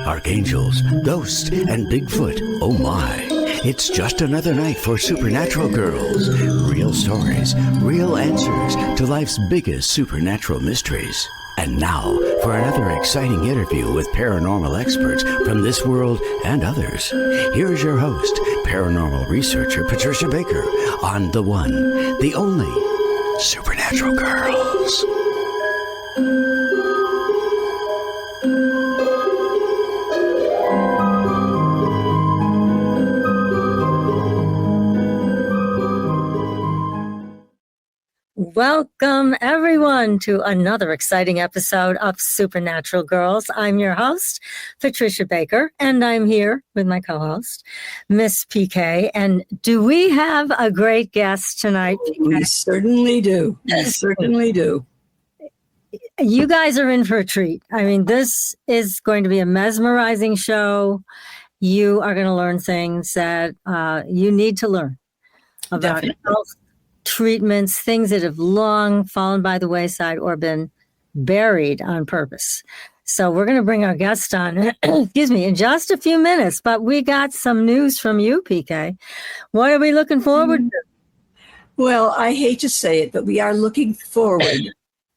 Archangels, ghosts, and Bigfoot. Oh my. It's just another night for Supernatural Girls. Real stories, real answers to life's biggest supernatural mysteries. And now for another exciting interview with paranormal experts from this world and others. Here's your host, paranormal researcher Patricia Baker, on the one, the only Supernatural Girls. Welcome, everyone, to another exciting episode of Supernatural Girls. I'm your host, Patricia Baker, and I'm here with my co-host, Miss PK. And do we have a great guest tonight, PK? We certainly do. We certainly do. You guys are in for a treat. I mean, this is going to be a mesmerizing show. You are going to learn things that you need to learn about health, treatments, things that have long fallen by the wayside or been buried on purpose. So we're going to bring our guest on, excuse me, in just a few minutes, but we got some news from you, PK. What are we looking forward to? Well, I hate to say it, but we are looking forward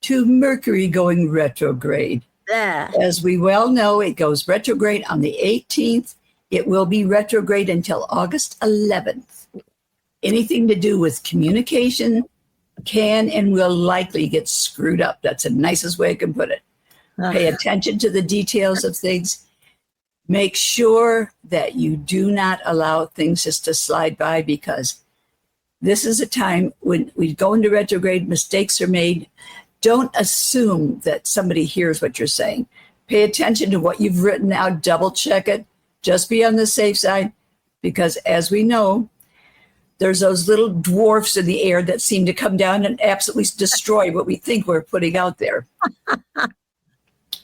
to Mercury going retrograde. Yeah. As we well know, it goes retrograde on the 18th. It will be retrograde until August 11th. Anything to do with communication can and will likely get screwed up. That's the nicest way I can put it. Pay attention to the details of things. Make sure that you do not allow things just to slide by, because this is a time when we go into retrograde, mistakes are made. Don't assume that somebody hears what you're saying. Pay attention to what you've written out. Double check it. Just be on the safe side, because as we know, there's those little dwarfs in the air that seem to come down and absolutely destroy what we think we're putting out there.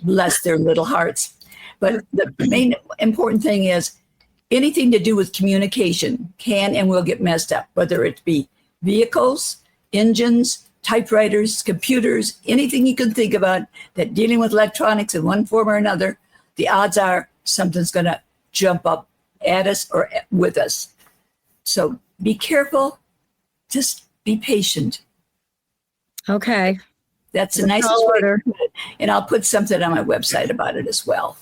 Bless their little hearts. But the main important thing is anything to do with communication can and will get messed up, whether it be vehicles, engines, typewriters, computers, anything you can think about that dealing with electronics in one form or another, the odds are something's going to jump up at us or with us. So be careful. Just be patient. Okay. That's the nicest way to put it. And I'll put something on my website about it as well.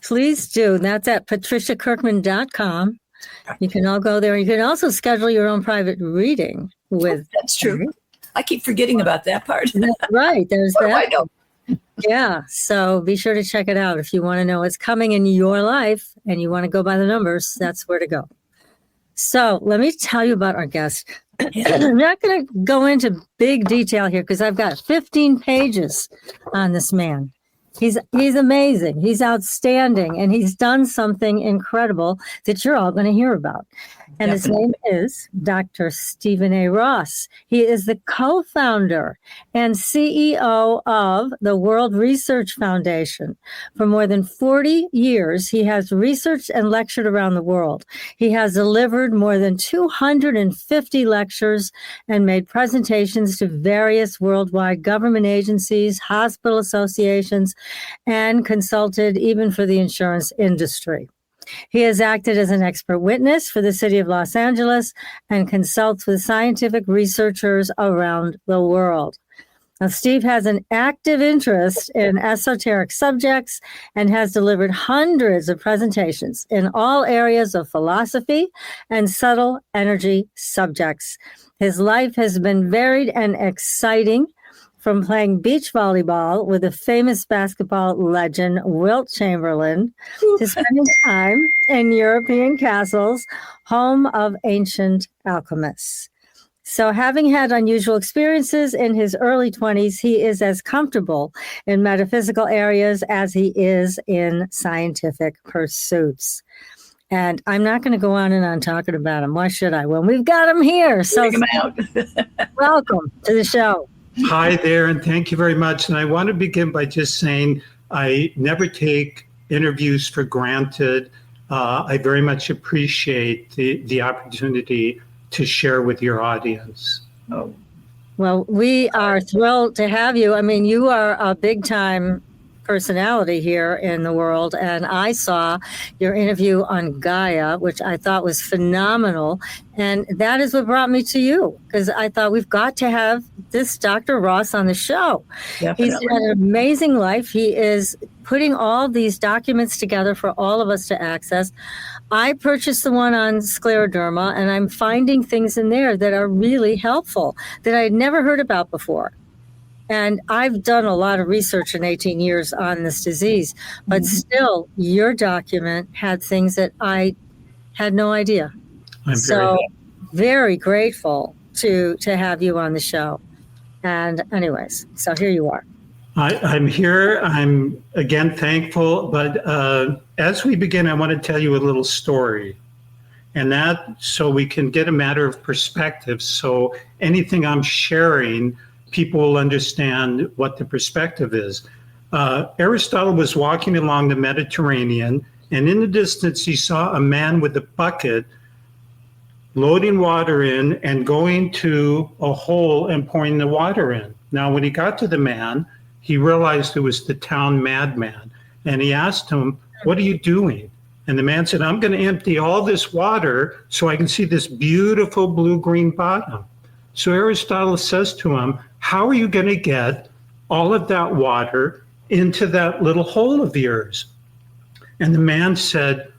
Please do. That's at patriciakirkman.com. You can all go there. You can also schedule your own private reading with. That's true. I keep forgetting about that part. Right. There's What that. do I know? Yeah. So be sure to check it out. If you want to know what's coming in your life and you want to go by the numbers, that's where to go. So let me tell you about our guest. I'm not going to go into big detail here because I've got 15 pages on this man. He's amazing. He's outstanding. And he's done something incredible that you're all going to hear about. And His name is Dr. Stephen A. Ross. He is the co-founder and CEO of the World Research Foundation. For more than 40 years, he has researched and lectured around the world. He has delivered more than 250 lectures and made presentations to various worldwide government agencies, hospital associations, and consulted even for the insurance industry. He has acted as an expert witness for the city of Los Angeles and consults with scientific researchers around the world. Now, Steve has an active interest in esoteric subjects and has delivered hundreds of presentations in all areas of philosophy and subtle energy subjects. His life has been varied and exciting, from playing beach volleyball with the famous basketball legend Wilt Chamberlain to spending time in European castles, home of ancient alchemists. So having had unusual experiences in his early 20s, he is as comfortable in metaphysical areas as he is in scientific pursuits. And I'm not going to go on and on talking about him. Why should I? Well, we've got him here. So Bring him out. welcome to the show. Hi there, and thank you very much. And I want to begin by just saying I never take interviews for granted. I very much appreciate the opportunity to share with your audience. Oh, Well, we are thrilled to have you. I mean, you are a big time personality here in the world. And I saw your interview on Gaia, which I thought was phenomenal. And that is what brought me to you, because I thought we've got to have this Dr. Ross on the show. definitely. He's had an amazing life. He is putting all these documents together for all of us to access. I purchased the one on scleroderma, and I'm finding things in there that are really helpful that I had never heard about before. And I've done a lot of research in 18 years on this disease, but still, your document had things that I had no idea. I'm So very grateful to have you on the show. And anyways, so here you are. I'm here. I'm again thankful. But as we begin, I want to tell you a little story. And that so we can get a matter of perspective. So anything I'm sharing, people will understand what the perspective is. Aristotle was walking along the Mediterranean, and in the distance, he saw a man with a bucket loading water in and going to a hole and pouring the water in. Now, when he got to the man, he realized it was the town madman. And he asked him, "What are you doing?" And the man said, "I'm going to empty all this water so I can see this beautiful blue-green bottom." So Aristotle says to him, "How are you going to get all of that water into that little hole of yours?" And the man said,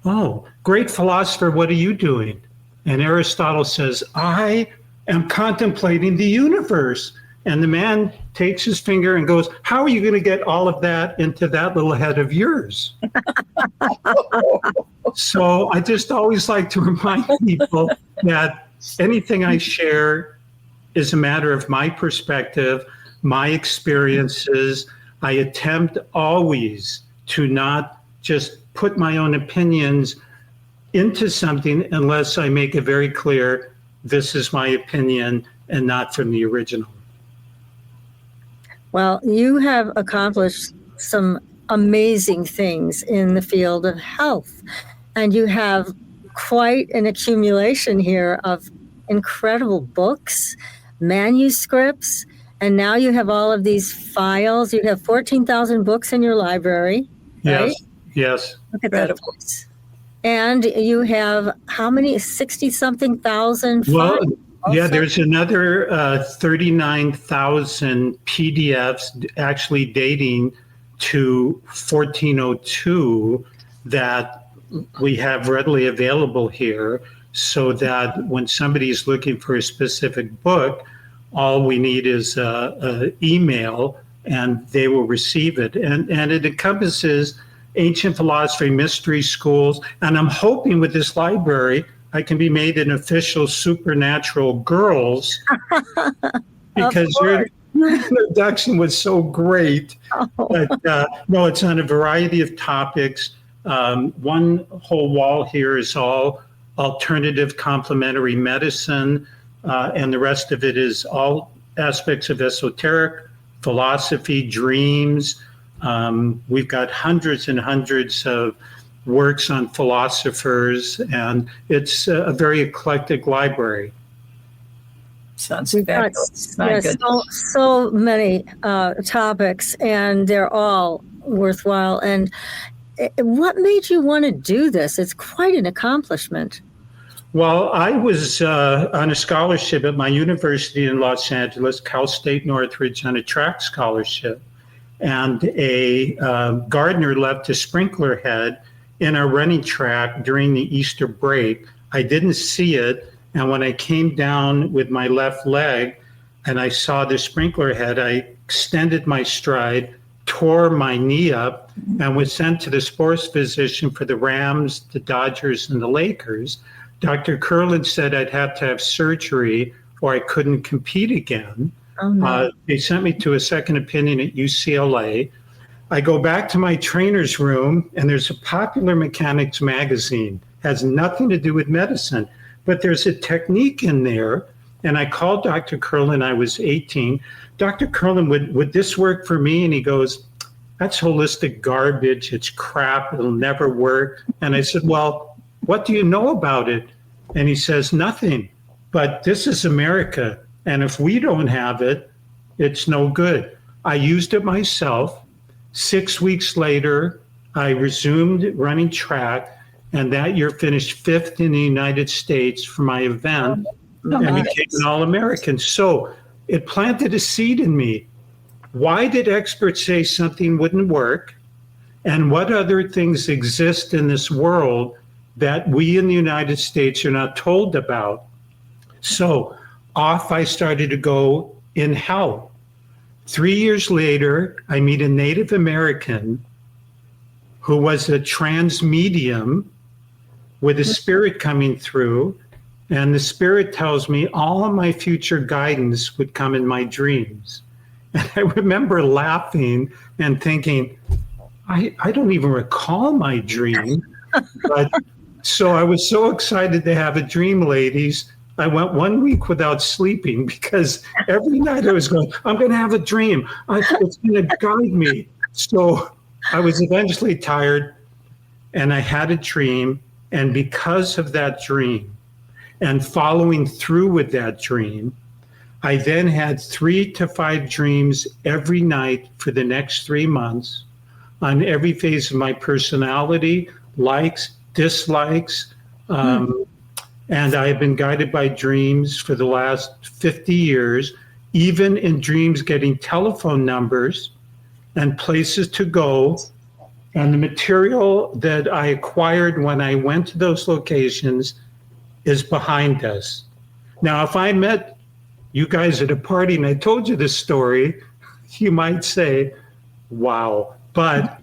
"Oh, great philosopher, what are you doing?" And Aristotle says, "I am contemplating the universe." And the man takes his finger and goes, "How are you going to get all of that into that little head of yours?" So I just always like to remind people that anything I share is a matter of my perspective, my experiences. I attempt always to not just put my own opinions into something unless I make it very clear this is my opinion and not from the original. Well, you have accomplished some amazing things in the field of health, and you have quite an accumulation here of incredible books, manuscripts, and now you have all of these files. You have 14,000 books in your library, right? Yes, yes. Look at that. And you have how many? 60-something thousand Well, files? yeah, Also? there's another 39,000 PDFs actually dating to 1402 that we have readily available here, so that when somebody is looking for a specific book, all we need is an email and they will receive it. And it encompasses ancient philosophy, mystery schools, and I'm hoping with this library, I can be made an official Supernatural Girls because your introduction was so great. But no, it's on a variety of topics. One whole wall here is all alternative complementary medicine, and the rest of it is all aspects of esoteric philosophy, dreams. We've got hundreds and hundreds of works on philosophers, and it's a very eclectic library. Sounds We've got fabulous. My goodness. so many topics, and they're all worthwhile. And what made you want to do this? It's quite an accomplishment. Well, I was on a scholarship at my university in Los Angeles, Cal State Northridge, on a track scholarship. And a gardener left a sprinkler head in our running track during the Easter break. I didn't see it. And when I came down with my left leg and I saw the sprinkler head, I extended my stride, tore my knee up, and was sent to the sports physician for the Rams, the Dodgers, and the Lakers. Dr. Curlin said I'd have to have surgery or I couldn't compete again. Oh, no. They sent me to a second opinion at UCLA. I go back to my trainer's room, and there's a Popular Mechanics magazine. Has nothing to do with medicine, but there's a technique in there. And I called Dr. Curlin. I was 18. Dr. Curlin, would this work for me? And he goes, "That's holistic garbage. It's crap. It'll never work." And I said, "Well, what do you know about it?" And he says, "Nothing." But this is America. And if we don't have it, it's no good. I used it myself. 6 weeks later, I resumed running track, and that year finished 5th in the United States for my event and became an All-American. So it planted a seed in me. Why did experts say something wouldn't work? And what other things exist in this world that we in the United States are not told about? So off I started to go in health. 3 years later, I meet a Native American who was a trans medium with a spirit coming through. And the spirit tells me all of my future guidance would come in my dreams. And I remember laughing and thinking, I don't even recall my dream. But so I was so excited to have a dream, ladies. I went 1 week without sleeping because every night I was going, I'm going to have a dream. It's going to guide me. So I was eventually tired and I had a dream. And because of that dream and following through with that dream, I then had 3 to 5 dreams every night for the next 3 months on every phase of my personality, likes, dislikes. And I've been guided by dreams for the last 50 years, even in dreams getting telephone numbers and places to go. And the material that I acquired when I went to those locations is behind us. Now, if I met you guys at a party and I told you this story, you might say, wow. But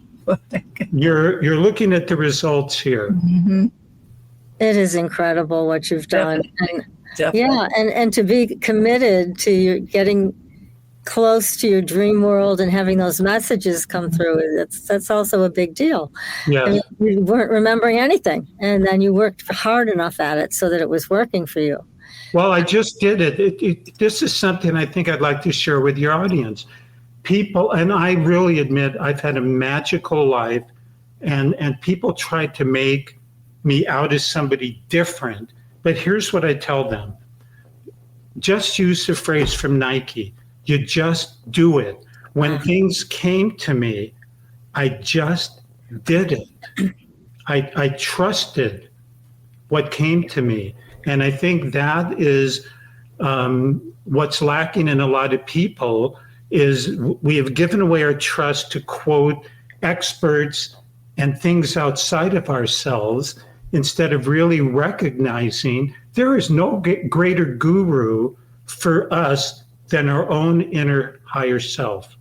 you're looking at the results here. Mm-hmm. It is incredible what you've done. Definitely. Yeah, and to be committed to your getting close to your dream world and having those messages come through, that's also a big deal. Yeah. I mean, you weren't remembering anything, and then you worked hard enough at it so that it was working for you. Well, I just did it. This is something I think I'd like to share with your audience. People, and I really admit I've had a magical life, and people try to make me out as somebody different. But here's what I tell them. Just use the phrase from Nike. You just do it. When things came to me, I just did it. I trusted what came to me. And I think that is what's lacking in a lot of people is we have given away our trust to quote experts and things outside of ourselves instead of really recognizing there is no greater guru for us than our own inner higher self.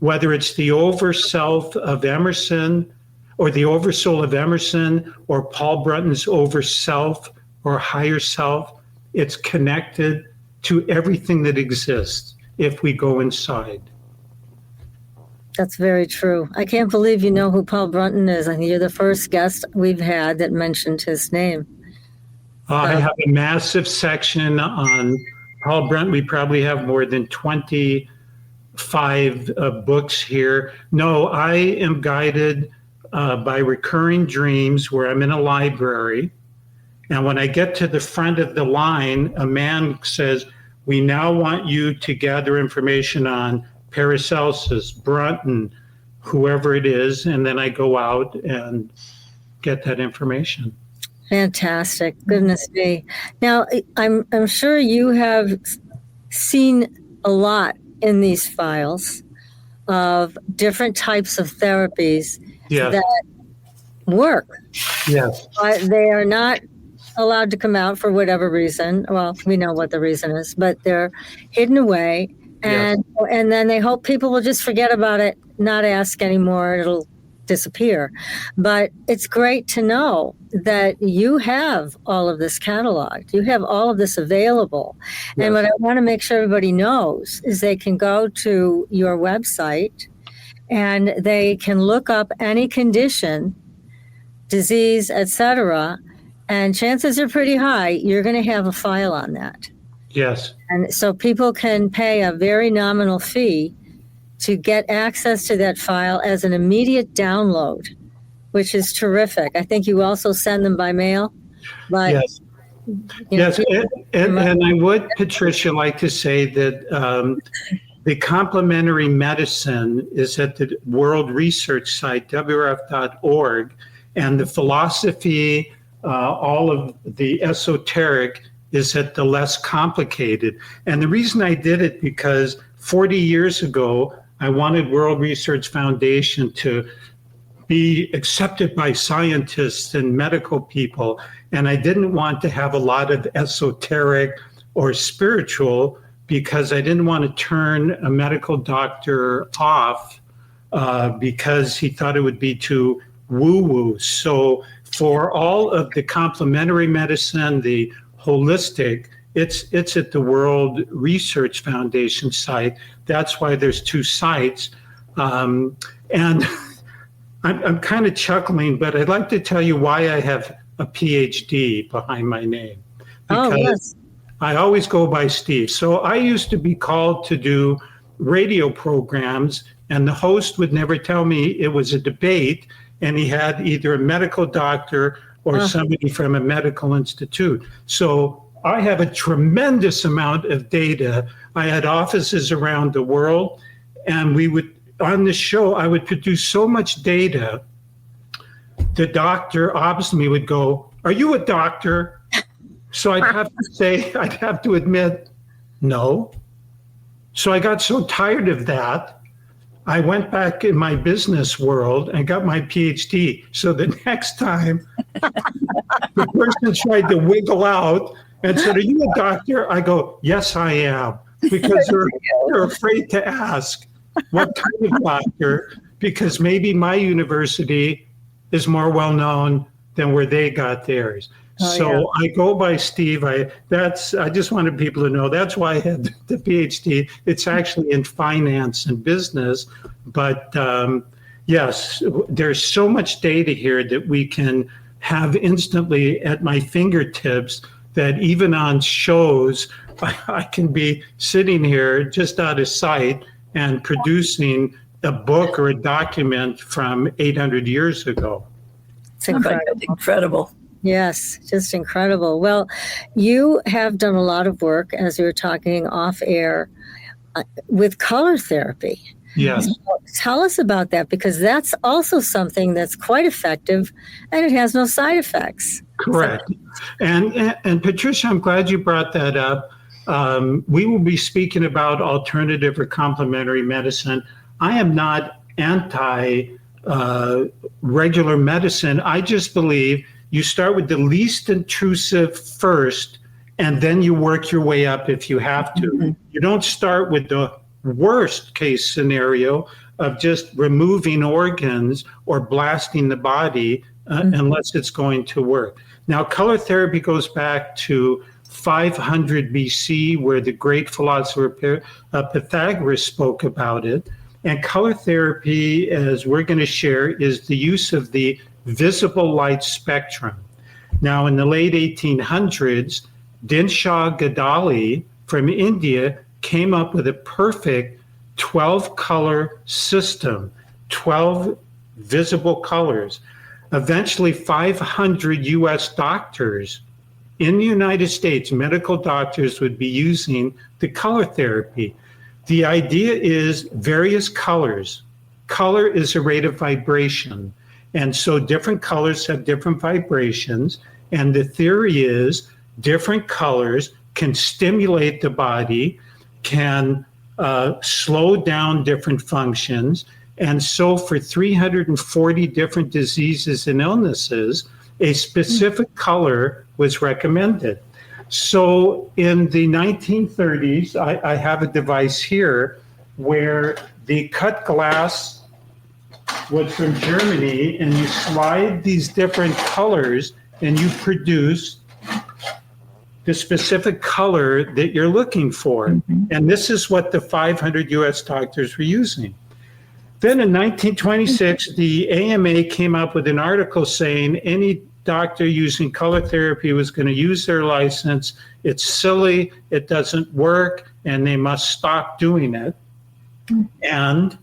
Whether it's the overself of Emerson or the oversoul of Emerson or Paul Brunton's overself or higher self, it's connected to everything that exists if we go inside. That's very true. I can't believe you know who Paul Brunton is. I think you're the first guest we've had that mentioned his name. I have a massive section on Paul Brunton. We probably have more than 25 books here. No, I am guided by recurring dreams where I'm in a library. And when I get to the front of the line, a man says, we now want you to gather information on Paracelsus, Brunton, whoever it is. And then I go out and get that information. Fantastic. Goodness me. Now, I'm sure you have seen a lot in these files of different types of therapies that work. Yes. They are not allowed to come out for whatever reason. Well, we know what the reason is, but they're hidden away. And then they hope people will just forget about it, not ask anymore. It'll disappear. But it's great to know that you have all of this cataloged. You have all of this available. Yes. And what I want to make sure everybody knows is they can go to your website and they can look up any condition, disease, etc., and chances are pretty high you're going to have a file on that. Yes. And so people can pay a very nominal fee to get access to that file as an immediate download, which is terrific. I think you also send them by mail. But yes. Yes, and I would, Patricia, like to say that the complementary medicine is at the World Research site, WRF.org, and the philosophy, all of the esoteric is at the less complicated. And the reason I did it because 40 years ago, I wanted World Research Foundation to be accepted by scientists and medical people. And I didn't want to have a lot of esoteric or spiritual because I didn't want to turn a medical doctor off because he thought it would be too woo-woo. So for all of the complementary medicine, the holistic, it's at the World Research Foundation site. That's why there's two sites. And I'm kind of chuckling, but I'd like to tell you why I have a Ph.D. behind my name. Because yes. I always go by Steve. So I used to be called to do radio programs, and the host would never tell me it was a debate, and he had either a medical doctor or somebody from a medical institute. So I have a tremendous amount of data. I had offices around the world, and we would, on the show, I would produce so much data. The doctor opposite me would go, "Are you a doctor?" So I'd have to admit, no. So I got so tired of that, I went back in my business world and got my PhD. So the next time the person tried to wiggle out and said, "Are you a doctor?" I go, "Yes, I am," because they're afraid to ask what kind of doctor, because maybe my university is more well known than where they got theirs. I go by Steve. I just wanted people to know that's why I had the PhD. It's actually in finance and business, but yes, there's so much data here that we can have instantly at my fingertips. That even on shows, I can be sitting here just out of sight and producing a book or a document from 800 years ago. It's incredible. Incredible. Yes, just incredible. Well, you have done a lot of work, as we were talking off air, with color therapy. Yes. So tell us about that, because that's also something that's quite effective and it has no side effects. Correct. And Patricia, I'm glad you brought that up. We will be speaking about alternative or complementary medicine. I am not anti regular medicine. I just believe you start with the least intrusive first, and then you work your way up if you have to. Mm-hmm. You don't start with the worst case scenario of just removing organs or blasting the body unless it's going to work. Now, color therapy goes back to 500 BC, where the great philosopher Pythagoras spoke about it. And color therapy, as we're going to share, is the use of the visible light spectrum. Now, in the late 1800s, Dinshaw Gadali from India came up with a perfect 12-color system, 12 visible colors. Eventually, 500 U.S. doctors in the United States, medical doctors, would be using the color therapy. The idea is various colors. Color is a rate of vibration. And so different colors have different vibrations. And the theory is different colors can stimulate the body, can slow down different functions. And so for 340 different diseases and illnesses, a specific color was recommended. So in the 1930s, I have a device here where the cut glass was from Germany, and you slide these different colors and you produce the specific color that you're looking for. Mm-hmm. And this is what the 500 US doctors were using. Then in 1926, the AMA came up with an article saying any doctor using color therapy was going to use their license. It's silly, it doesn't work, and they must stop doing it. Mm-hmm. And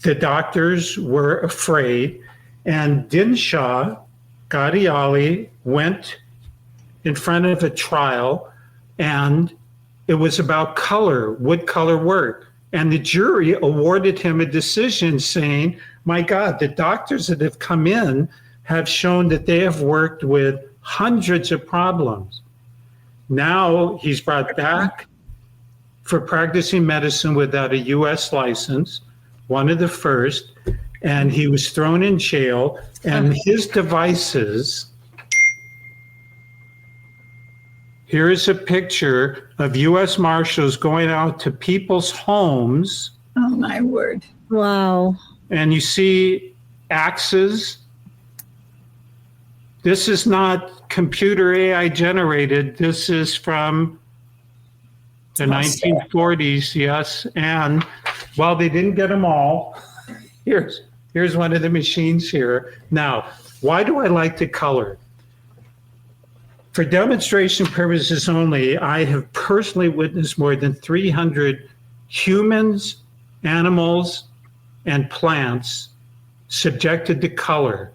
the doctors were afraid. And Dinshaw Gadali went in front of a trial, and it was about color. Would color work? And the jury awarded him a decision saying, my God, the doctors that have come in have shown that they have worked with hundreds of problems. Now he's brought back for practicing medicine without a U.S. license, one of the first, and he was thrown in jail, and his devices, here is a picture of U.S. Marshals going out to people's homes. Oh, my word. Wow. And you see axes. This is not computer AI generated. This is from the 1940s, yes. And while they didn't get them all, here's one of the machines here. Now, why do I like to color? For demonstration purposes only, I have personally witnessed more than 300 humans, animals, and plants subjected to color.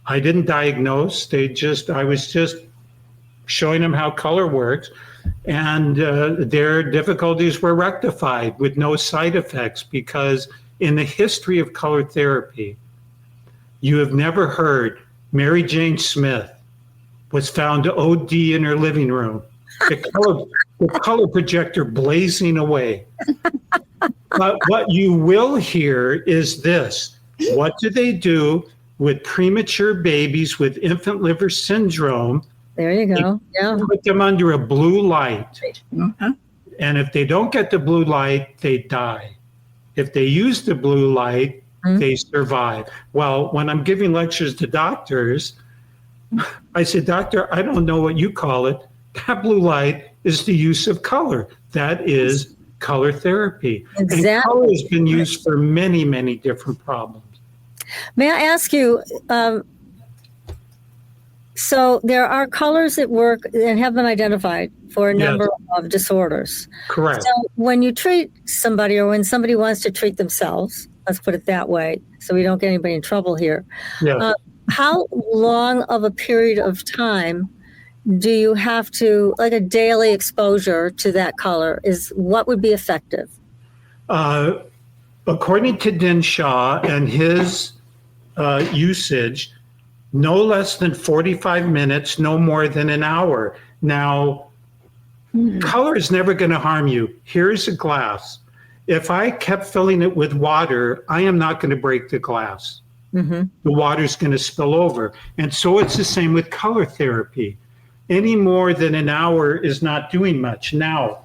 I didn't diagnose. I was just showing them how color works, and their difficulties were rectified with no side effects, because in the history of color therapy, you have never heard Mary Jane Smith was found to OD in her living room, the color projector blazing away. But what you will hear is this. What do they do with premature babies with infant liver syndrome? There you go. Yeah. Put them under a blue light. Uh-huh. And if they don't get the blue light, they die. If they use the blue light, they survive. Well, when I'm giving lectures to doctors, I said, Doctor, I don't know what you call it. That blue light is the use of color. That is color therapy. Exactly. And color has been used for many, many different problems. May I ask you, so there are colors that work and have been identified for a number of disorders. Correct. So when you treat somebody, or when somebody wants to treat themselves, let's put it that way, so we don't get anybody in trouble here. Yes. How long of a period of time do you have to, like a daily exposure to that color, is what would be effective? According to Dinshaw and his usage, no less than 45 minutes, no more than an hour. Now, color is never going to harm you. Here's a glass. If I kept filling it with water, I am not going to break the glass. The water's going to spill over. And so it's the same with color therapy. Any more than an hour is not doing much. Now,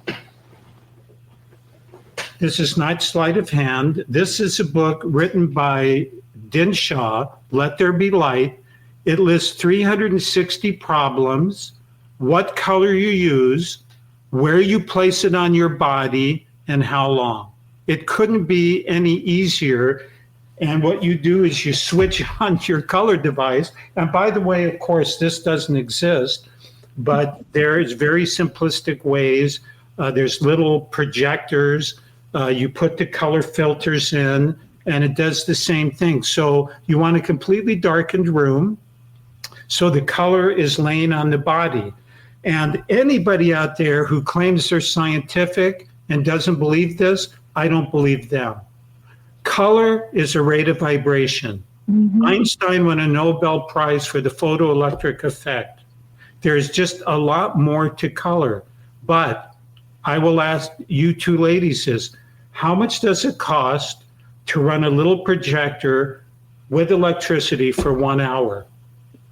this is not sleight of hand. This is a book written by Dinshaw, Let There Be Light. It lists 360 problems, what color you use, where you place it on your body, and how long. It couldn't be any easier. And what you do is you switch on your color device. And by the way, of course, this doesn't exist, but there is very simplistic ways. There's little projectors. You put the color filters in, and it does the same thing. So you want a completely darkened room, so the color is laying on the body. And anybody out there who claims they're scientific and doesn't believe this, I don't believe them. Color is a rate of vibration. Einstein won a Nobel Prize for the photoelectric effect. There's just a lot more to color. But I will ask you two ladies this: how much does it cost to run a little projector with electricity for 1 hour?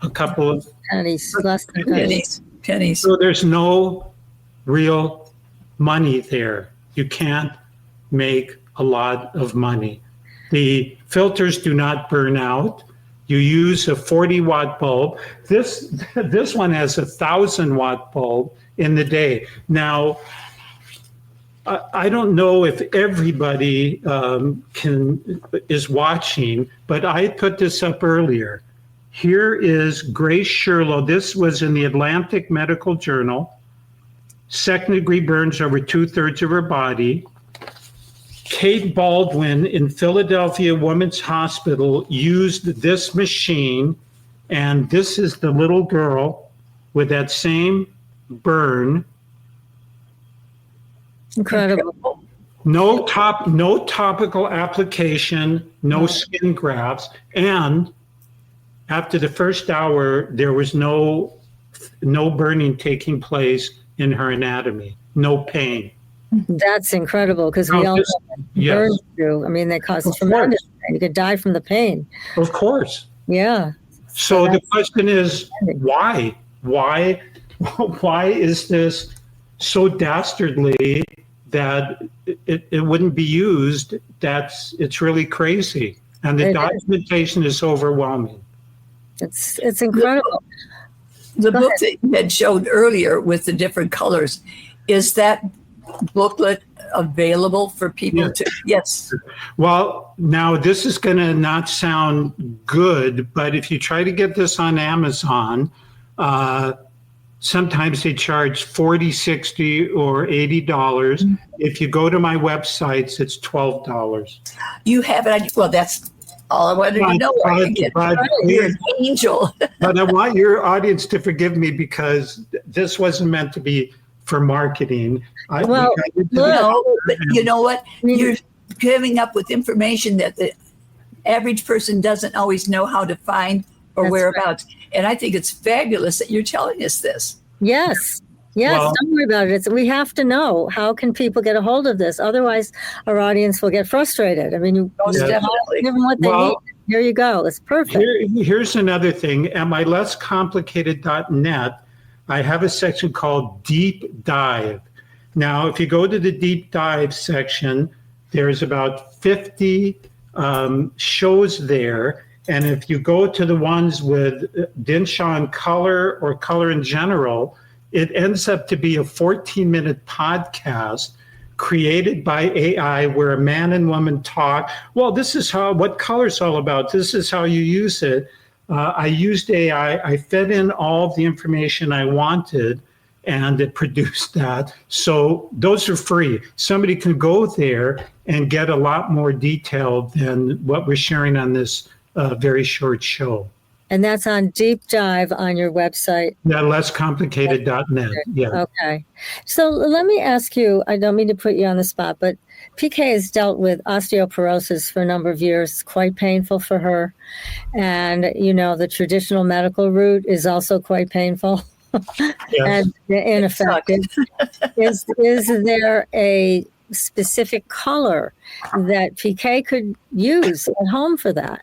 A couple of Pennies, less than pennies. Pennies. So there's no real money there. You can't make a lot of money. The filters do not burn out. You use a 40-watt bulb. This one has a 1,000-watt bulb in the day. Now, I don't know if everybody is watching, but I put this up earlier. Here is Grace Sherlow. This was in the Atlantic Medical Journal. Second-degree burns over 2/3 of her body. Kate Baldwin in Philadelphia Women's Hospital used this machine, and this is the little girl with that same burn. Incredible. No topical application, no skin grafts, and after the first hour, there was no burning taking place in her anatomy, no pain. That's incredible because we all Yes. burn through. I mean, they cause Of tremendous pain. You could die from the pain. Of course. Yeah. So the that's question is, why? Why is this so dastardly that it wouldn't be used? It's really crazy. And the documentation is overwhelming. It's incredible. The Go book ahead. that you had showed earlier with the different colors, is that booklet available for people Yes. to? Yes. Well, now this is going to not sound good, but if you try to get this on Amazon, sometimes they charge $40, $60, or $80. If you go to my websites, it's $12. You have it. Well, that's all I wanted to know. I can get you're an angel. But I want your audience to forgive me because this wasn't meant to be for marketing. Well, No, but you know what? You're coming up with information that the average person doesn't always know how to find or That's whereabouts. And I think it's fabulous that you're telling us this. Yes. Well- Don't worry about it. We have to know, how can people get a hold of this? Otherwise, our audience will get frustrated. I mean, you Most give definitely. them what they need. Here you go. It's perfect. Here's another thing. At my lesscomplicated.net, I have a section called Deep Dive. Now, if you go to the Deep Dive section, there's about 50 shows there. And if you go to the ones with Dinshaw color or color in general, it ends up to be a 14-minute podcast created by AI where a man and woman talk. Well, this is what color's all about. This is how you use it. I used AI. I fed in all the information I wanted, and it produced that. So those are free. Somebody can go there and get a lot more detail than what we're sharing on this very short show. And that's on Deep Dive on your website. Yeah, lesscomplicated.net. Yeah. Okay. So let me ask you, I don't mean to put you on the spot, but PK has dealt with osteoporosis for a number of years. It's quite painful for her. And, you know, the traditional medical route is also quite painful and ineffective. Is there a specific color that PK could use at home for that?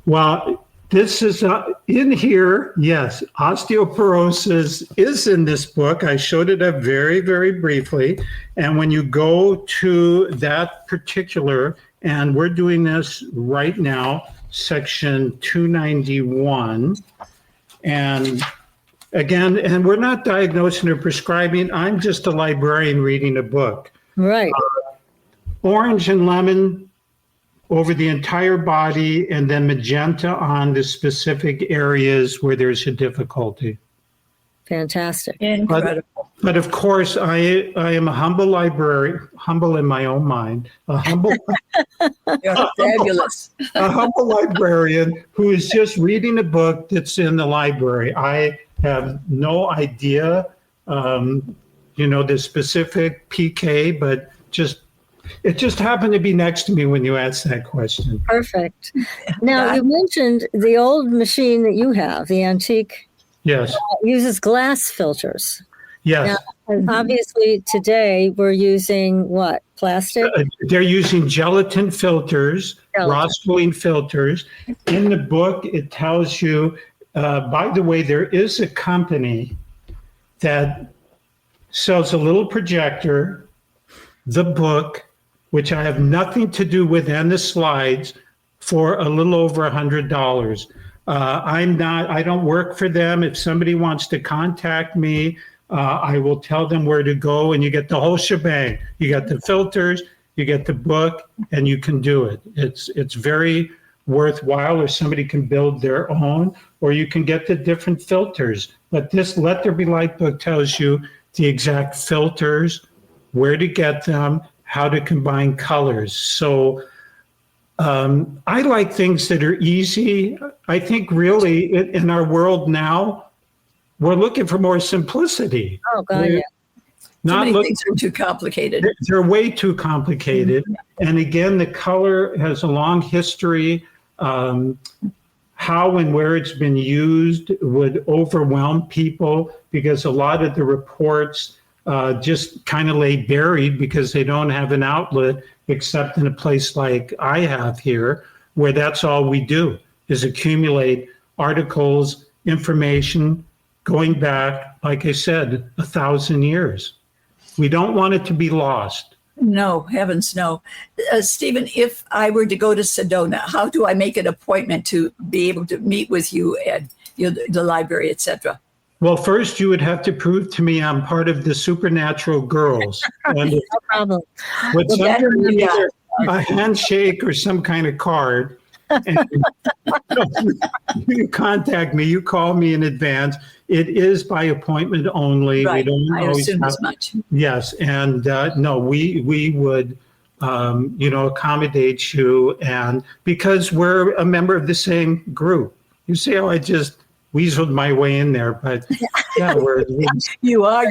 Well, this is in here. Yes, osteoporosis is in this book. I showed it up very, very briefly. And when you go to that particular, and we're doing this right now, section 291. And again, and we're not diagnosing or prescribing. I'm just a librarian reading a book. Right. Orange and lemon over the entire body, and then magenta on the specific areas where there's a difficulty. Fantastic. Incredible. But of course, I am a humble librarian, humble in my own mind, a humble Fabulous. a humble librarian who is just reading a book that's in the library. I have no idea, the specific PK, but it just happened to be next to me when you asked that question. Perfect. Now, you mentioned the old machine that you have, the antique, Yes. uses glass filters. Yes. Now, and obviously, today we're using what? Plastic? They're using gelatin filters, Gelatin. Rostline filters. In the book, it tells you, by the way, there is a company that sells a little projector, the book, which I have nothing to do with, and the slides, for a little over $100. I don't work for them. If somebody wants to contact me, I will tell them where to go, and you get the whole shebang. You get the filters, you get the book, and you can do it. It's very worthwhile, or somebody can build their own, or you can get the different filters. But this Let There Be Light book tells you the exact filters, where to get them, how to combine colors. So I like things that are easy. I think really in our world now, we're looking for more simplicity. Oh, God, We're yeah. Too not many looking. things are too complicated. They're way too complicated. And again, the color has a long history. How and where it's been used would overwhelm people because a lot of the reports just kind of lay buried because they don't have an outlet except in a place like I have here, where that's all we do is accumulate articles, information going back, like I said, 1,000 years. We don't want it to be lost. No, heavens no. Stephen, if I were to go to Sedona, how do I make an appointment to be able to meet with you at the library, etc.? Well, first you would have to prove to me I'm part of the supernatural girls. And No problem. with Well, that- something, yeah. either a handshake or some kind of card. And you contact me, you call me in advance. It is by appointment only. Right. We don't I always assume have, as much. yes, and no, we would accommodate you, and because we're a member of the same group. You see how I just weaseled my way in there, but yeah, You are.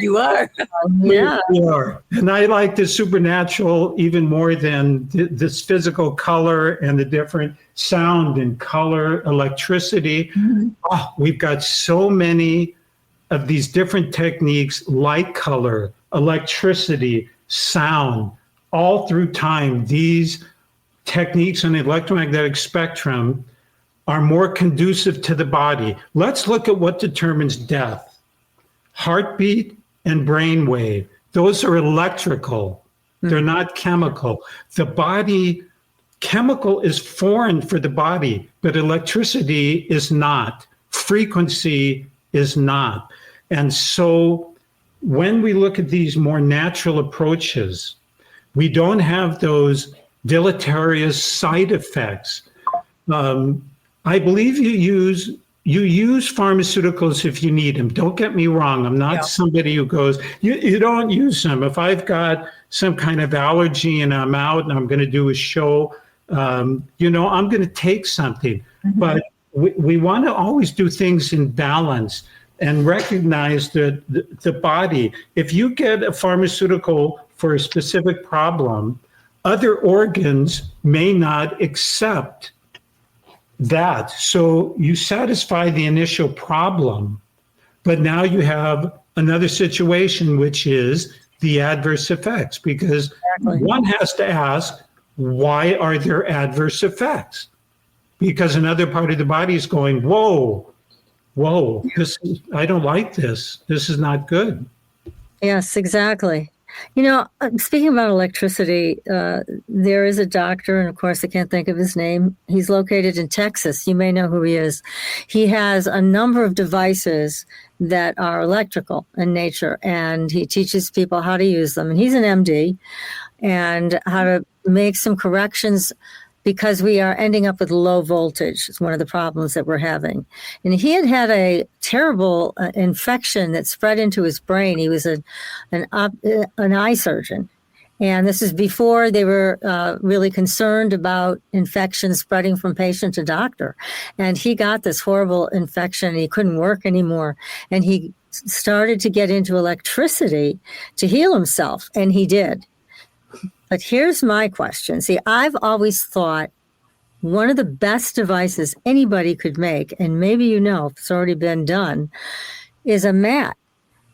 Yeah. we are. And I like the supernatural even more than this physical color and the different sound and color, electricity. Oh, we've got so many of these different techniques, light, color, electricity, sound, all through time. These techniques on the electromagnetic spectrum are more conducive to the body. Let's look at what determines death. Heartbeat and brain wave. Those are electrical. They're not chemical. The body, chemical is foreign for the body, but electricity is not. Frequency is not. And so when we look at these more natural approaches, we don't have those deleterious side effects. I believe you use pharmaceuticals if you need them. Don't get me wrong. I'm not somebody who goes, you don't use them. If I've got some kind of allergy and I'm out and I'm going to do a show, I'm going to take something. But we want to always do things in balance and recognize that the body, if you get a pharmaceutical for a specific problem, other organs may not accept that. So you satisfy the initial problem, but now you have another situation, which is the adverse effects, because one has to ask, why are there adverse effects? Because another part of the body is going, whoa, I don't like this. This is not good. Yes, exactly. Speaking about electricity, there is a doctor, and of course I can't think of his name. He's located in Texas. You may know who he is. He has a number of devices that are electrical in nature, and he teaches people how to use them. And he's an MD, and how to make some corrections, because we are ending up with low voltage. It's one of the problems that we're having. And he had a terrible infection that spread into his brain. He was an eye surgeon. And this is before they were really concerned about infection spreading from patient to doctor. And he got this horrible infection. He couldn't work anymore. And he started to get into electricity to heal himself. And he did. But here's my question. See, I've always thought one of the best devices anybody could make, and maybe if it's already been done, is a mat,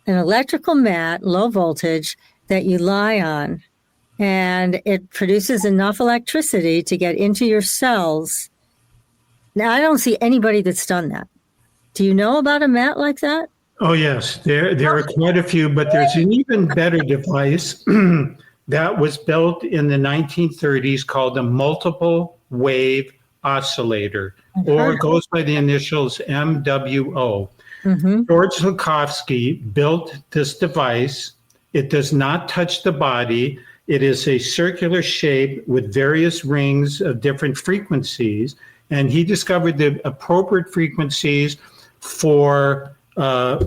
an electrical mat, low voltage, that you lie on, and it produces enough electricity to get into your cells. Now, I don't see anybody that's done that. Do you know about a mat like that? Oh, yes. There are quite a few, but there's an even better device that was built in the 1930s called a multiple wave oscillator, or goes by the initials MWO. George Lukovsky built this device. It does not touch the body. It is a circular shape with various rings of different frequencies. And he discovered the appropriate frequencies for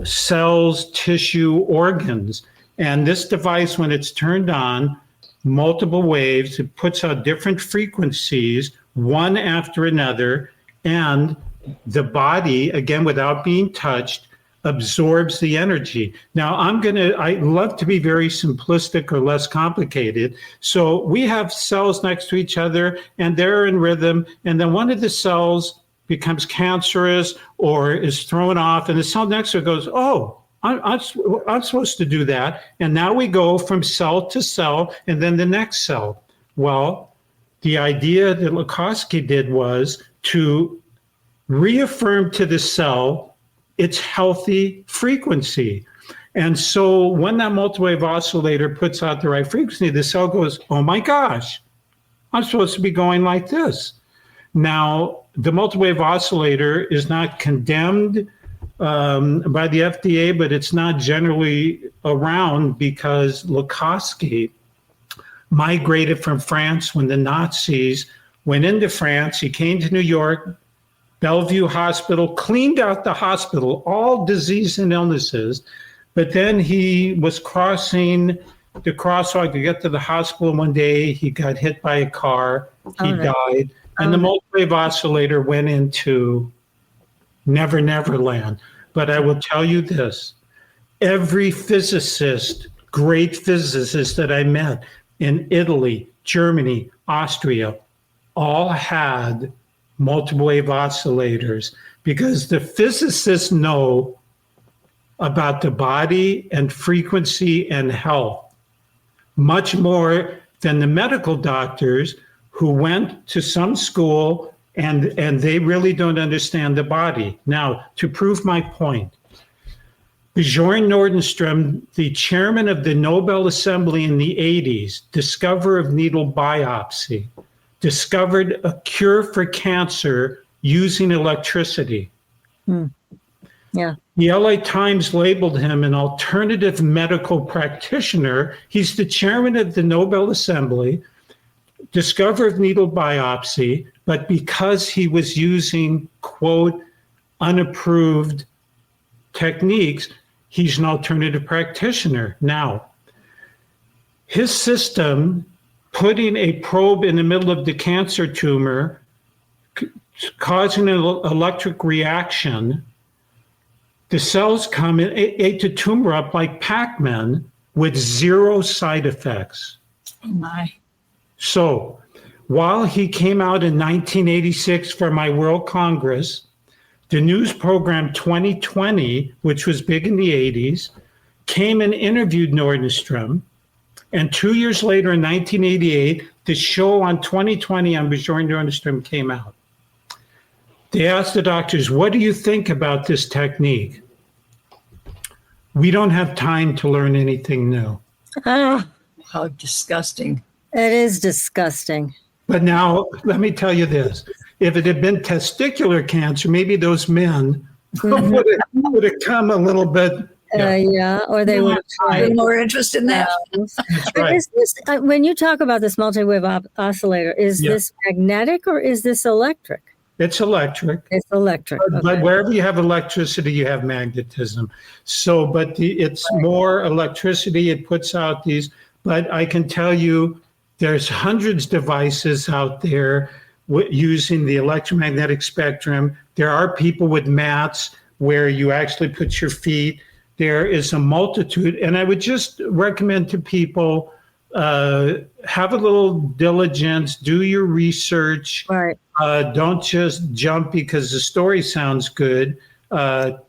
cells, tissue, organs. And this device, when it's turned on, multiple waves, it puts out different frequencies, one after another, and the body, again, without being touched, absorbs the energy. Now, I love to be very simplistic or less complicated. So we have cells next to each other and they're in rhythm. And then one of the cells becomes cancerous or is thrown off, and the cell next to it goes, oh, I'm supposed to do that. And now we go from cell to cell and then the next cell. Well, the idea that Lukoski did was to reaffirm to the cell its healthy frequency. And so when that multi-wave oscillator puts out the right frequency, the cell goes, oh my gosh, I'm supposed to be going like this. Now, the multi-wave oscillator is not condemned by the FDA, but it's not generally around because Lukoski migrated from France when the Nazis went into France. He came to New York, Bellevue Hospital, cleaned out the hospital, all disease and illnesses. But then he was crossing the crosswalk to get to the hospital one day. He got hit by a car. He died. And the multi-wave oscillator went into Never Never Land. But I will tell you this. Every physicist, great physicist that I met in Italy, Germany, Austria, all had multiple wave oscillators because the physicists know about the body and frequency and health much more than the medical doctors who went to some school and they really don't understand the body. Now, to prove my point, Bjorn Nordstrom, the chairman of the Nobel Assembly in the 80s, discoverer of needle biopsy, discovered a cure for cancer using electricity. Yeah. The LA Times labeled him an alternative medical practitioner. He's the chairman of the Nobel Assembly, discoverer of needle biopsy, but because he was using, quote, unapproved techniques, he's an alternative practitioner. Now, his system, putting a probe in the middle of the cancer tumor, causing an electric reaction, the cells come and ate the tumor up like Pac-Man with zero side effects. Oh my. So while he came out in 1986 for my World Congress, the news program 2020, which was big in the 80s, came and interviewed Nordstrom. And 2 years later, in 1988, the show on 2020 on Bjorn Nordstrom came out. They asked the doctors, what do you think about this technique? We don't have time to learn anything new. Ah, How disgusting. it is disgusting. But now, let me tell you this. If it had been testicular cancer, maybe those men would have come a little bit. Yeah, or they would have A tried. little more interest in that. That's But right. is this, when you talk about this multi-wave oscillator, is Yeah. this magnetic or is this electric? It's electric. It's electric. But Okay. wherever you have electricity, you have magnetism. So, but it's more electricity. It puts out these. But I can tell you, there's hundreds of devices out there using the electromagnetic spectrum. There are people with mats where you actually put your feet. There is a multitude, and I would just recommend to people have a little diligence, do your research. Right. Don't just jump because the story sounds good.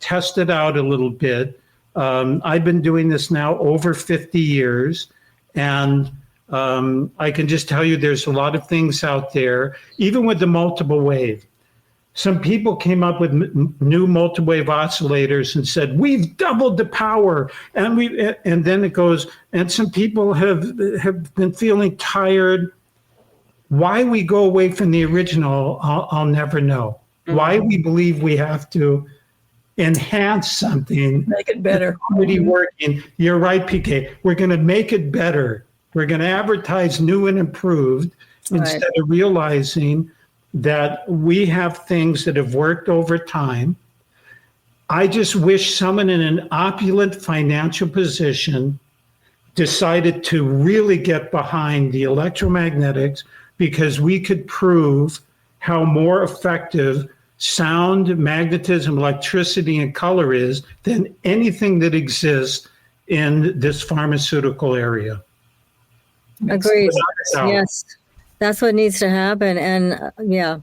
Test it out a little bit. I've been doing this now over 50 years, and I can just tell you there's a lot of things out there, even with the multiple wave. Some people came up with new multi-wave oscillators and said, we've doubled the power. And then it goes, and some people have been feeling tired. Why we go away from the original, I'll never know. Why we believe we have to enhance something Make it better. already working. You're right, PK. We're going to make it better. We're going to advertise new and improved instead of realizing that we have things that have worked over time. I just wish someone in an opulent financial position decided to really get behind the electromagnetics, because we could prove how more effective sound, magnetism, electricity, and color is than anything that exists in this pharmaceutical area. Agreed. Without a doubt. Yes, that's what needs to happen. And yeah,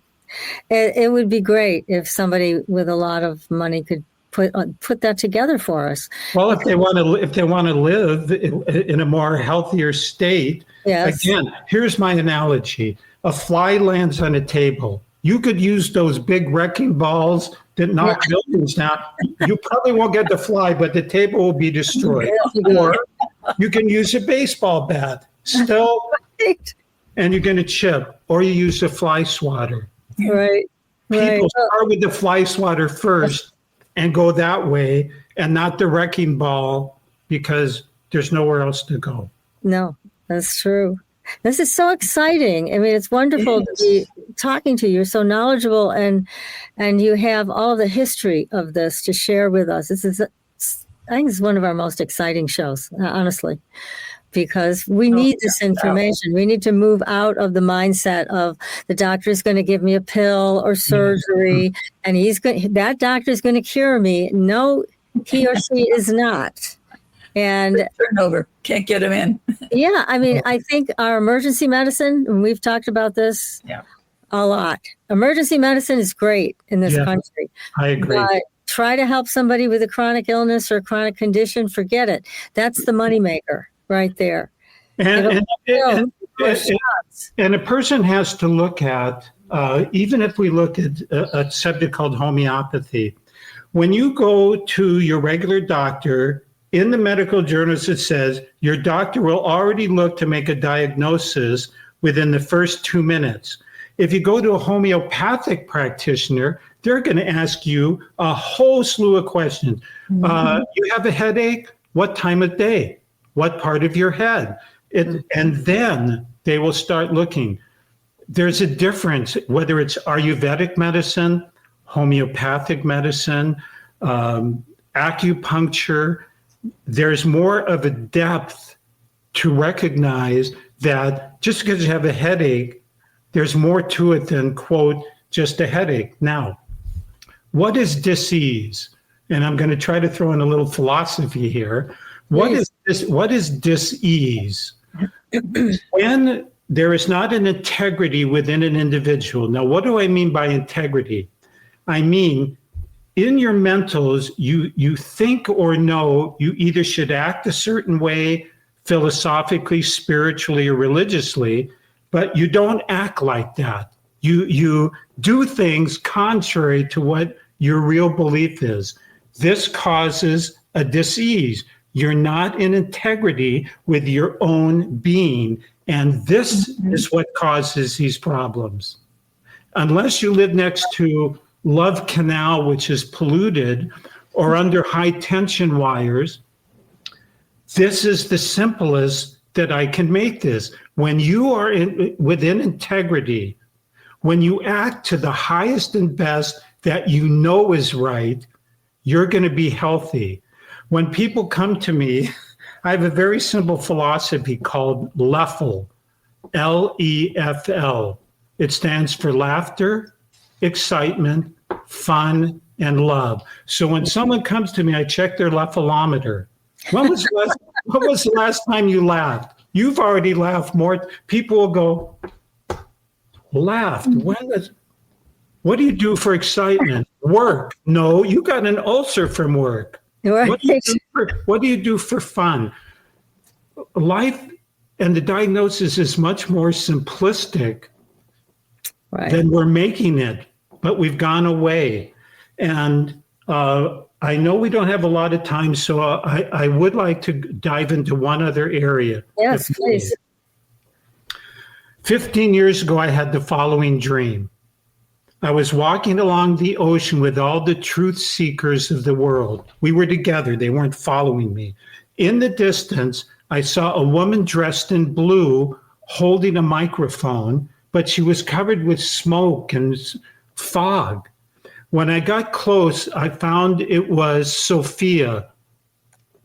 it would be great if somebody with a lot of money could put that together for us. Well, if they want to live in a more healthier state, Yes. again, here's my analogy: a fly lands on a table. You could use those big wrecking balls that knock buildings down. You probably won't get the fly, but the table will be destroyed. Or you can use a baseball bat, still, and you're going to chip. Or you use a fly swatter. Right. People start with the fly swatter first and go that way, and not the wrecking ball, because there's nowhere else to go. No, that's true. This is so exciting. I mean, it's wonderful to be talking to you. You're so knowledgeable, and you have all of the history of this to share with us. This is, I think, it's one of our most exciting shows, honestly, because we need this information. We need to move out of the mindset of the doctor is going to give me a pill or surgery, and that doctor is going to cure me. No, he or she is not. And turnover, can't get them in. Yeah, I mean, I think our emergency medicine, and we've talked about this a lot. Emergency medicine is great in this country. I agree. But try to help somebody with a chronic illness or a chronic condition, forget it. That's the moneymaker right there. And a person has to look at, even if we look at a subject called homeopathy, when you go to your regular doctor, in the medical journals, it says your doctor will already look to make a diagnosis within the first 2 minutes. If you go to a homeopathic practitioner, they're going to ask you a whole slew of questions. You have a headache? What time of day? What part of your head? And then they will start looking. There's a difference, whether it's Ayurvedic medicine, homeopathic medicine, acupuncture. There's more of a depth to recognize that just because you have a headache, there's more to it than, quote, just a headache. Now, what is disease? And I'm going to try to throw in a little philosophy here. What is disease? When there is not an integrity within an individual. Now, what do I mean by integrity? I mean, in your mentals, you think or know you either should act a certain way philosophically, spiritually, or religiously, but you don't act like that. You do things contrary to what your real belief is. This causes a disease. You're not in integrity with your own being, and this is what causes these problems. Unless you live next to Love Canal, which is polluted, or under high tension wires, this is the simplest that I can make this. When you are within integrity, when you act to the highest and best that you know is right, you're going to be healthy. When people come to me, I have a very simple philosophy called LEFL, L-E-F-L. It stands for laughter, excitement, fun, and love. So when someone comes to me, I check their lephalometer. When was the last time you laughed? You've already laughed more. People will go, laughed? What do you do for excitement? Work? No, you got an ulcer from work. Right. What do you do for fun? Life and the diagnosis is much more simplistic than we're making it, but we've gone away. And I know we don't have a lot of time, so I would like to dive into one other area. Yes, please. 15 years ago, I had the following dream. I was walking along the ocean with all the truth seekers of the world. We were together. They weren't following me. In the distance, I saw a woman dressed in blue holding a microphone, but she was covered with smoke and fog. When I got close, I found it was Sophia,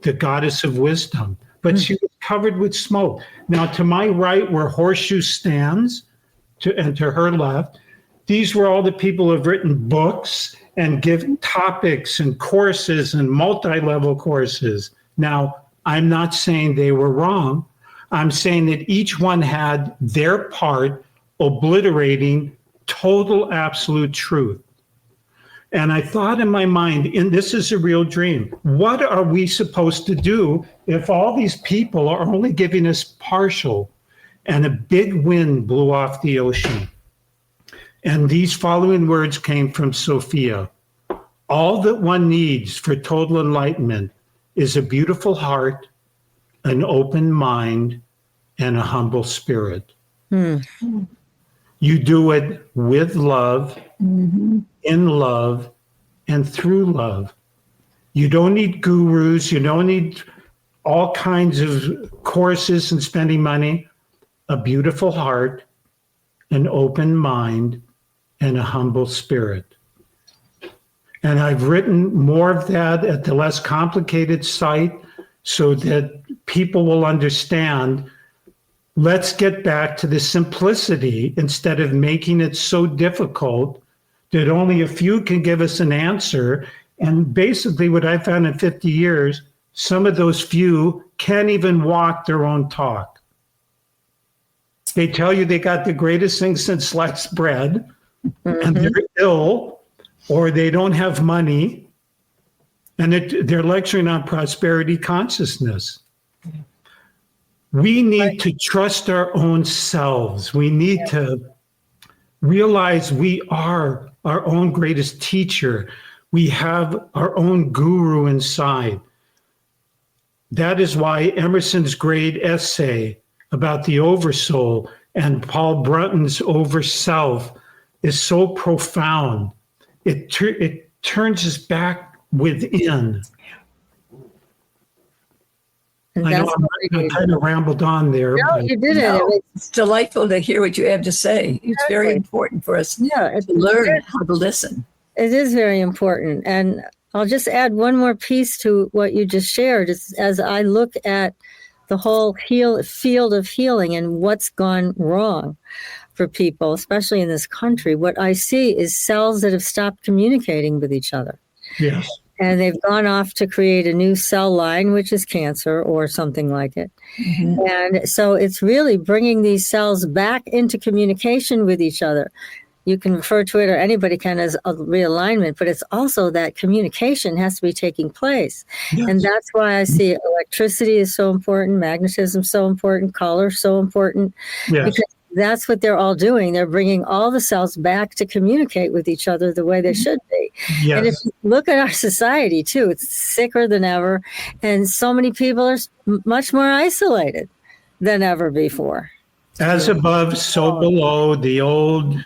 the goddess of wisdom, but she was covered with smoke. Now, to my right were horseshoe stands, and to her left, These were all the people who have written books and give topics and courses and multi-level courses. Now, I'm not saying they were wrong. I'm saying that each one had their part obliterating total absolute truth. And I thought in my mind, and this is a real dream, what are we supposed to do if all these people are only giving us partial? And a big wind blew off the ocean. And these following words came from Sophia. All that one needs for total enlightenment is a beautiful heart, an open mind, and a humble spirit. You do it with love, in love, and through love. You don't need gurus. You don't need all kinds of courses and spending money. A beautiful heart, an open mind, and a humble spirit. And I've written more of that at the less complicated site so that people will understand. Let's get back to the simplicity instead of making it so difficult that only a few can give us an answer. And basically what I found in 50 years, some of those few can't even walk their own talk. They tell you they got the greatest thing since sliced bread, and they're ill, or they don't have money, and they're lecturing on prosperity consciousness. We need to trust our own selves. We need to realize we are our own greatest teacher. We have our own guru inside. That is why Emerson's great essay about the oversoul and Paul Brunton's overself is so profound. It turns us back within. And I know I kind of rambled on there. No, you did it. No, it's delightful to hear what you have to say. It's very important for us to learn how to listen. It is very important. And I'll just add one more piece to what you just shared. As I look at the whole field of healing and what's gone wrong for people, especially in this country, what I see is cells that have stopped communicating with each other. Yes. And they've gone off to create a new cell line, which is cancer or something like it. And so it's really bringing these cells back into communication with each other. You can refer to it, or anybody can, as a realignment, but it's also that communication has to be taking place. Yes. And that's why I see electricity is so important, magnetism so important, color so important, because that's what they're all doing. They're bringing all the cells back to communicate with each other the way they should be. Yes. And if you look at our society, too, it's sicker than ever. And so many people are much more isolated than ever before. As above, so below, the old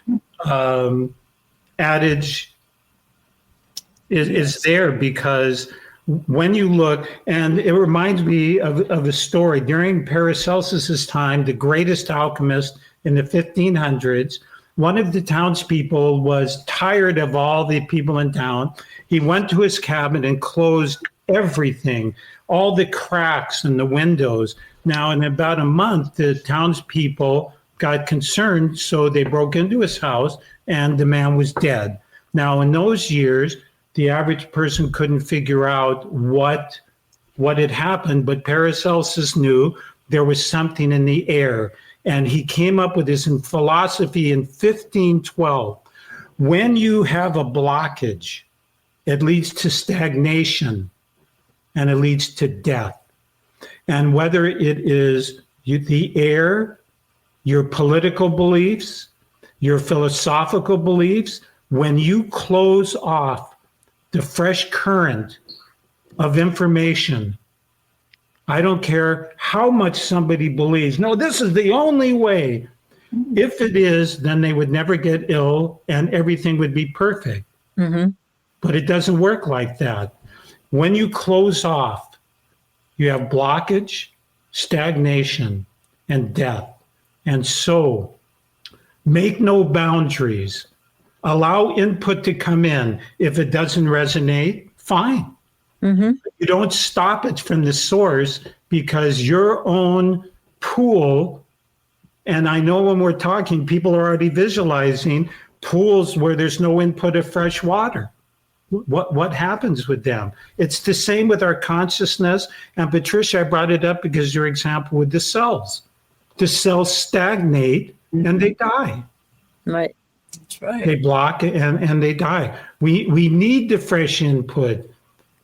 adage is there, because when you look, and it reminds me of a story during Paracelsus's time, the greatest alchemist in the 1500s. One of the townspeople was tired of all the people in town. He went to his cabin and closed everything, all the cracks in the windows. Now, in about a month, the townspeople got concerned, so they broke into his house, and the man was dead. Now, in those years, the average person couldn't figure out what had happened, but Paracelsus knew there was something in the air, and he came up with this in philosophy in 1512. When you have a blockage, it leads to stagnation, and it leads to death. And whether it is the air, your political beliefs, your philosophical beliefs, when you close off the fresh current of information, I don't care how much somebody believes, no, this is the only way. If it is, then they would never get ill and everything would be perfect. But it doesn't work like that. When you close off, you have blockage, stagnation, and death. And so make no boundaries. Allow input to come in. If it doesn't resonate, fine. You don't stop it from the source, because your own pool, and I know when we're talking, people are already visualizing pools where there's no input of fresh water. What happens with them? It's the same with our consciousness. And Patricia, I brought it up because your example with the cells. The cells stagnate and they die. Right. That's right. They block and they die. We need the fresh input.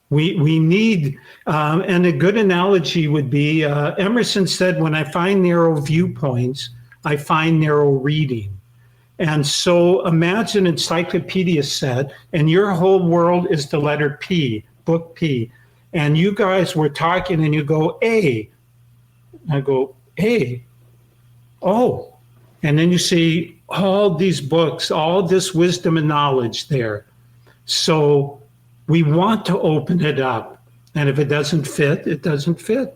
We need, and a good analogy would be, Emerson said, when I find narrow viewpoints, I find narrow reading. And so imagine encyclopedia set, and your whole world is the letter P, book P. And you guys were talking and you go, A. I go, A. Oh. And then you see all these books, all this wisdom and knowledge there. So we want to open it up. And if it doesn't fit, it doesn't fit.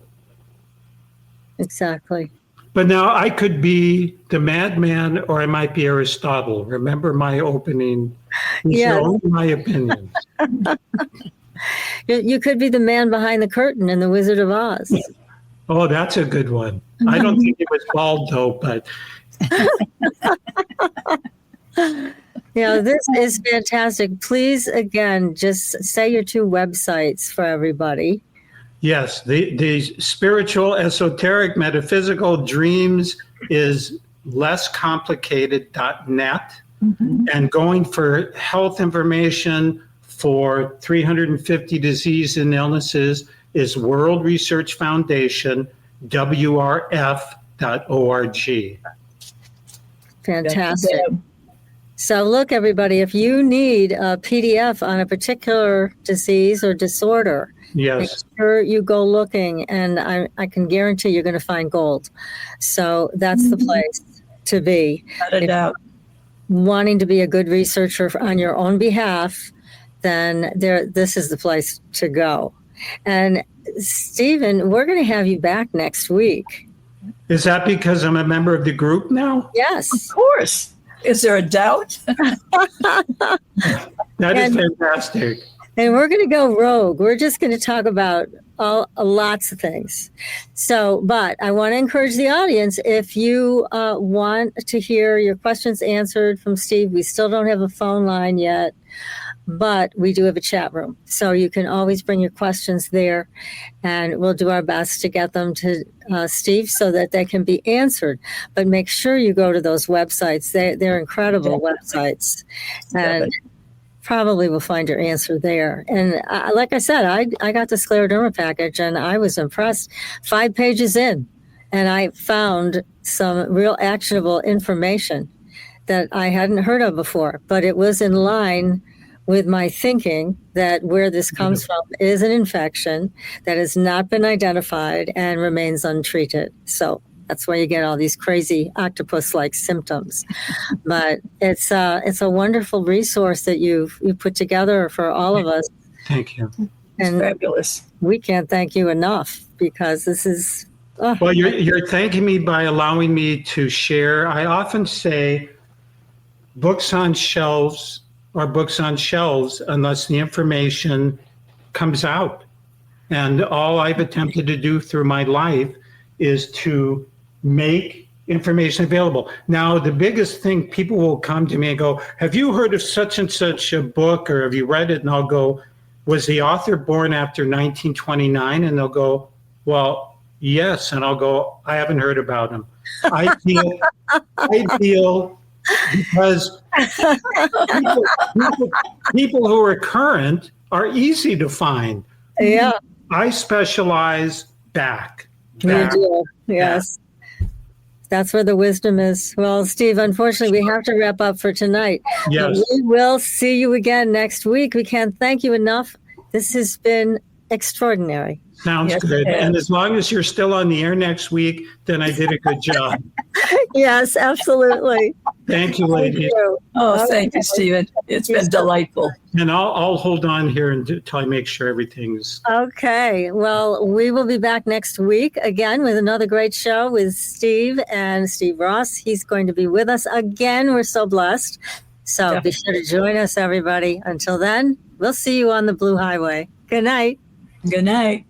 Exactly. But now I could be the madman or I might be Aristotle. Remember my opening? Yes. Only my opinion. You could be the man behind the curtain in The Wizard of Oz. Oh, that's a good one. I don't think it was bald though, but. This is fantastic. Please, again, just say your 2 websites for everybody. Yes, the spiritual, esoteric, metaphysical dreams is lesscomplicated.net. Mm-hmm. And going for health information for 350 diseases and illnesses is World Research Foundation, WRF.org. Fantastic. So look, everybody, if you need a PDF on a particular disease or disorder, yes, make sure you go looking, and I can guarantee you're going to find gold. So that's the place to be. Without a doubt. Wanting to be a good researcher on your own behalf, then this is the place to go. And Stephen, we're going to have you back next week. Is that because I'm a member of the group now? Yes. Of course. Is there a doubt? That is fantastic. And we're going to go rogue. We're just going to talk about lots of things. So, but I want to encourage the audience, if you want to hear your questions answered from Steve, we still don't have a phone line yet, but we do have a chat room. So you can always bring your questions there, and we'll do our best to get them to Steve so that they can be answered. But make sure you go to those websites. They're incredible websites. And probably will find your answer there. And like I said, I got the scleroderma package and I was impressed. 5 pages in, and I found some real actionable information that I hadn't heard of before, but it was in line with my thinking that where this comes from is an infection that has not been identified and remains untreated. So that's why you get all these crazy octopus-like symptoms. But it's a wonderful resource that you've put together for all of us. Thank you. And fabulous. We can't thank you enough, because this is. Well, you're thanking me by allowing me to share. I often say books on shelves are books on shelves unless the information comes out. And all I've attempted to do through my life is to make information available. Now, the biggest thing, people will come to me and go, have you heard of such and such a book, or have you read it? And I'll go, was the author born after 1929? And they'll go, well, yes. And I'll go, I haven't heard about him. I feel because people who are current are easy to find. Yeah. I specialize back. You do, yes. That's where the wisdom is. Well, Steve, unfortunately, we have to wrap up for tonight. Yes. But we will see you again next week. We can't thank you enough. This has been extraordinary. Sounds good. And as long as you're still on the air next week, then I did a good job. Yes, absolutely. Thank you, ladies. Thank you, Stephen. It's been delightful. And I'll hold on here until I make sure everything's... Okay. Well, we will be back next week again with another great show with Steve and Steve Ross. He's going to be with us again. We're so blessed. So Be sure to join us, everybody. Until then, we'll see you on the Blue Highway. Good night. Good night.